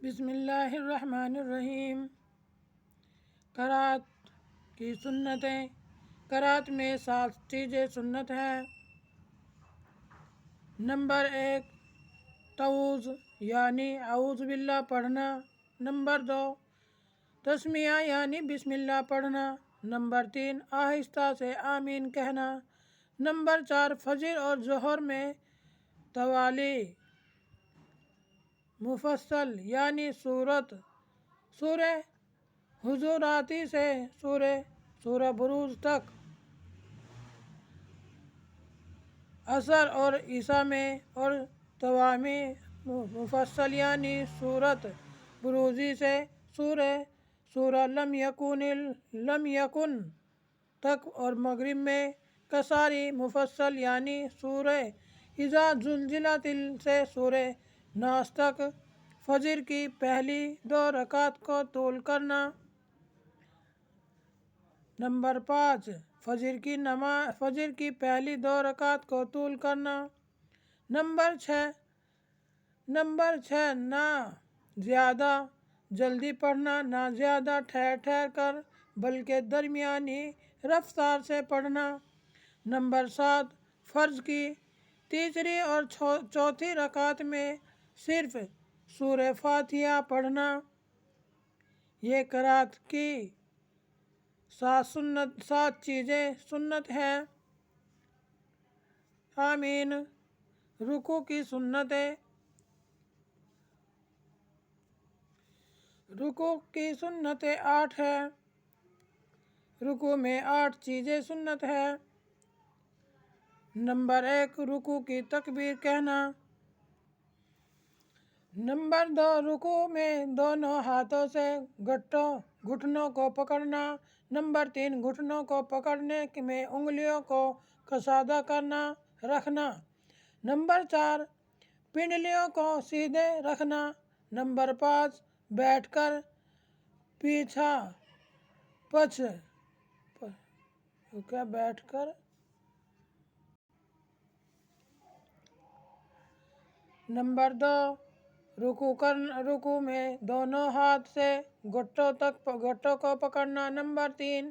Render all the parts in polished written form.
بسم اللہ الرحمن الرحیم۔ قرأت کی سنتیں۔ قرأت میں 7 چیزیں سنت ہیں۔ نمبر 1 تعوذ یعنی اعوذ باللہ پڑھنا۔ نمبر 2 تسمیہ یعنی بسم اللہ پڑھنا۔ نمبر 3 آہستہ سے آمین کہنا۔ نمبر 4 فجر اور ظہر میں توالی مفصل یعنی سورہ حجراتی سے سورہ بروج تک۔ عصر اور عشاء میں اور توامی مفصل یعنی سورۃ بروجی سے سورہ لم یکن تک، اور مغرب میں قصاری مفصل یعنی سورہ اذا زلزلت سے سورہ ناس تک۔ فجر کی پہلی 2 رکعت کو طول کرنا۔ نمبر 5 فجر کی پہلی 2 رکعت کو طول کرنا۔ نمبر 6 نہ زیادہ جلدی پڑھنا، نہ زیادہ ٹھہر کر، بلکہ درمیانی رفتار سے پڑھنا۔ نمبر 7 فرض کی تیسری اور چوتھی رکعت میں صرف سورہ فاتحہ پڑھنا۔ یہ قرأت کی 7 چیزیں سنت ہیں۔ آمین۔ رکوع کی سنتیں۔ رکوع کی سنتیں 8 ہیں۔ رکوع میں 8 چیزیں سنت ہیں۔ نمبر 1 رکوع کی تکبیر کہنا۔ نمبر 2 رکوع میں دونوں ہاتھوں سے گھٹنوں کو پکڑنا۔ نمبر 3 گھٹنوں کو پکڑنے میں انگلیوں کو کشادہ رکھنا۔ نمبر 4 پنڈلیوں کو سیدھے رکھنا۔ نمبر 5 بیٹھ کر نمبر 2 رکوع میں دونوں ہاتھ سے گھٹوں کو پکڑنا۔ نمبر 3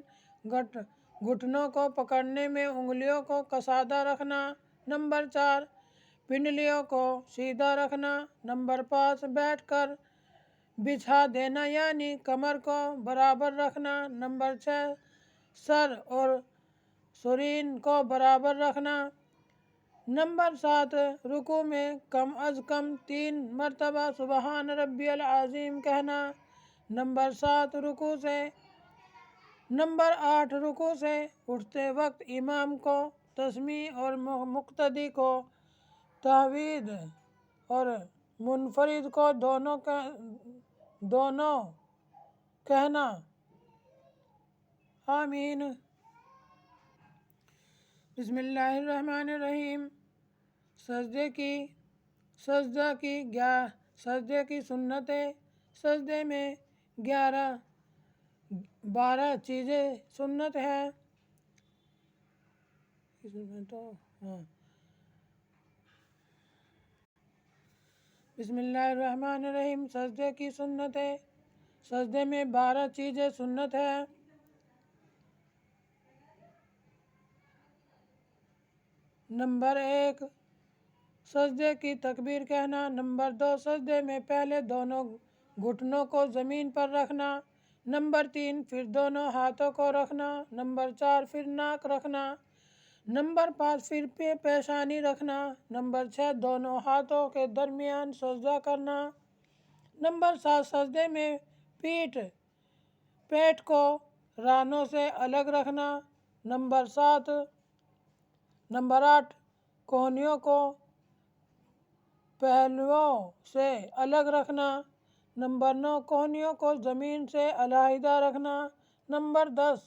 گھٹنوں کو پکڑنے میں انگلیوں کو کشادہ رکھنا۔ نمبر 4 پنڈلیوں کو سیدھا رکھنا۔ نمبر 5 بیٹھ کر بچھا دینا یعنی کمر کو برابر رکھنا۔ نمبر 6 سر اور سرین کو برابر رکھنا۔ نمبر 7 رکوع میں کم از کم 3 مرتبہ سبحان ربی العظیم کہنا۔ نمبر 8 رکوع سے اٹھتے وقت امام کو تسمیع اور مقتدی کو تحمید اور منفرد کو دونوں کہنا۔ آمین۔ بسم اللہ الرحمن الرحیم۔ سجدے کی سنتیں۔ سجدے میں 12 چیزیں سنت ہیں۔ بسم اللہ الرحمن الرحیم۔ سجدے کی سنتیں۔ سجدے میں 12 چیزیں سنت ہیں۔ نمبر 1 سجدے کی تکبیر کہنا۔ نمبر 2 سجدے میں پہلے دونوں گھٹنوں کو زمین پر رکھنا۔ نمبر 3 پھر دونوں ہاتھوں کو رکھنا۔ نمبر 4 پھر ناک رکھنا۔ نمبر 5 پھر پیشانی رکھنا۔ نمبر 6 دونوں ہاتھوں کے درمیان سجدہ کرنا۔ نمبر 7 سجدے میں پیٹھ کو رانوں سے الگ رکھنا۔ نمبر 8 کہنیوں کو پہلوؤں سے الگ رکھنا۔ نمبر 9 کہنیوں کو زمین سے علیحدہ رکھنا۔ نمبر 10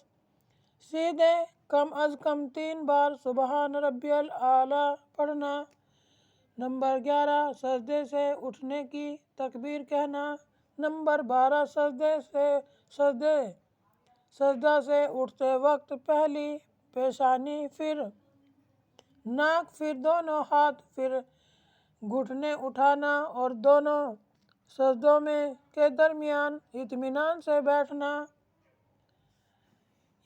سیدھے کم از کم 3 بار سبحان ربی الاعلیٰ پڑھنا۔ نمبر 11 سجدے سے اٹھنے کی تکبیر کہنا۔ نمبر 12 سجدہ سے اٹھتے وقت پہلی پیشانی، پھر ناک، پھر دونوں ہاتھ، پھر گھٹنے اٹھانا اور دونوں سجدوں میں کے درمیان اطمینان سے بیٹھنا۔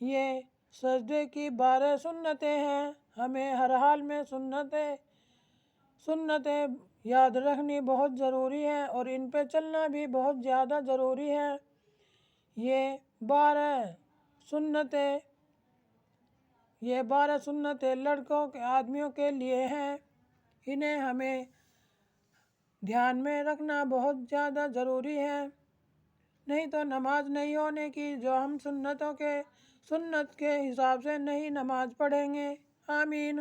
یہ سجدے کی 12 سنتیں ہیں۔ ہمیں ہر حال میں سنتیں یاد رکھنی بہت ضروری ہے اور ان پہ چلنا بھی بہت زیادہ ضروری ہے۔ یہ 12 سنتیں لڑکوں کے آدمیوں کے لیے ہیں۔ انہیں ہمیں دھیان میں رکھنا بہت زیادہ ضروری ہے، نہیں تو نماز نہیں ہونے کی، جو ہم سنت کے حساب سے نہیں نماز پڑھیں گے۔ آمین۔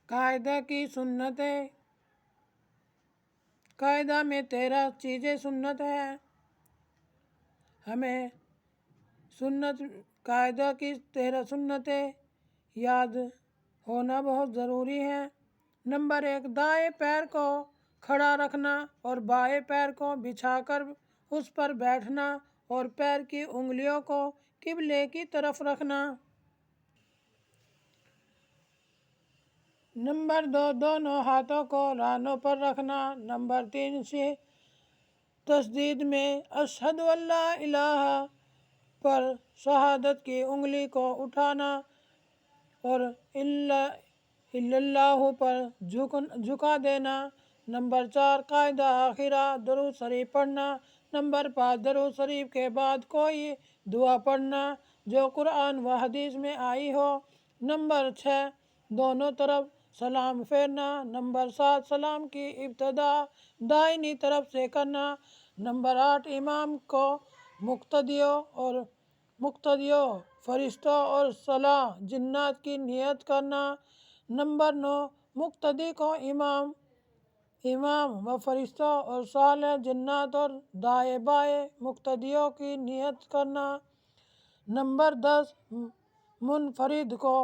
قاعدہ کی سنتیں۔ قاعدہ میں 13 چیزیں سنت ہیں۔ ہمیں قاعدہ کی 13 سنتیں یاد ہونا بہت ضروری ہے۔ نمبر 1، دائیں پیر کو کھڑا رکھنا اور بائیں پیر کو بچھا کر اس پر بیٹھنا اور پیر کی انگلیوں کو قبلے کی طرف رکھنا۔ نمبر 2، دونوں ہاتھوں کو رانوں پر رکھنا۔ نمبر 3، تسجد میں اشہد ان لا الہ پر شہادت کی انگلی کو اٹھانا اور الا اللہ پر جھکا دینا۔ نمبر 4، قاعدہ آخرہ درود شریف پڑھنا۔ نمبر 5، درود شریف کے بعد کوئی دعا پڑھنا جو قرآن و حدیث میں آئی ہو۔ نمبر 6، دونوں طرف سلام پھیرنا۔ نمبر 7، سلام کی ابتدا دائیں طرف سے کرنا۔ نمبر 8، امام کو مقتدیوں فرشتوں اور صالح جنات کی نیت کرنا۔ نمبر 9، مقتدی کو امام و فرشتوں اور صالح جنات اور دائیں بائیں مقتدیوں کی نیت کرنا۔ نمبر 10، منفرد کو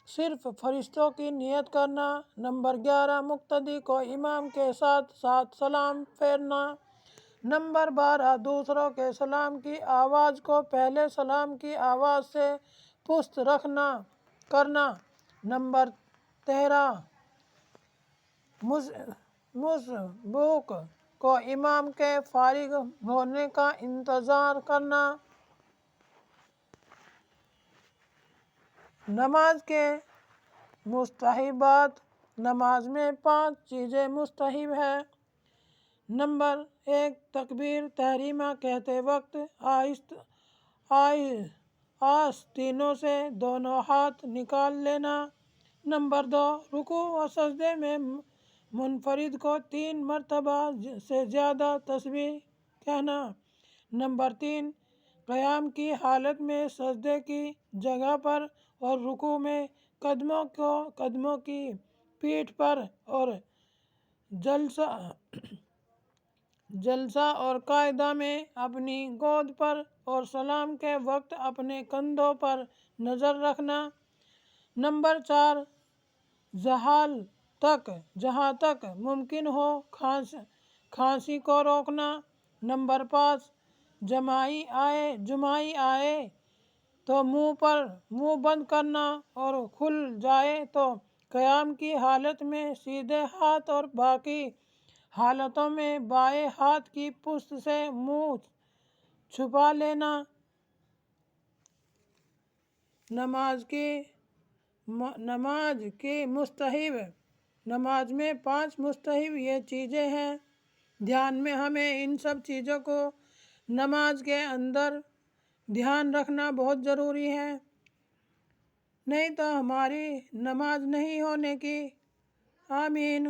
صرف فرشتوں کی نیت کرنا۔ نمبر 11، مقتدی کو امام کے ساتھ ساتھ سلام پھیرنا۔ نمبر 12، دوسروں کے سلام کی آواز کو پہلے سلام کی آواز سے پست کرنا۔ نمبر 13، مسبوق کو امام کے فارغ ہونے کا انتظار کرنا۔ نماز کے مستحبات۔ نماز میں 5 چیزیں مستحب ہیں۔ نمبر 1، تکبیر تحریمہ کہتے وقت آستینوں سے دونوں ہاتھ نکال لینا۔ نمبر 2، رکوع و سجدے میں منفرد کو 3 مرتبہ سے زیادہ تسبیح کہنا۔ نمبر 3، قیام کی حالت میں سجدے کی جگہ پر اور رکوع میں قدموں کی پیٹھ پر اور جلسہ اور قاعدہ میں اپنی گود پر اور سلام کے وقت اپنے کندھوں پر نظر رکھنا۔ نمبر 4، جہاں تک ممکن ہو کھانسی کو روکنا۔ نمبر 5، جماعی آئے تو منہ بند کرنا اور کھل جائے تو قیام کی حالت میں سیدھے ہاتھ اور باقی حالتوں میں بائیں ہاتھ کی پشت سے منہ چھپا لینا۔ نماز کی مستحب۔ نماز میں 5 مستحب یہ چیزیں ہیں۔ دھیان میں ہمیں ان سب چیزوں کو نماز کے اندر دھیان رکھنا بہت ضروری ہے، نہیں تو ہماری نماز نہیں ہونے کی۔ آمین۔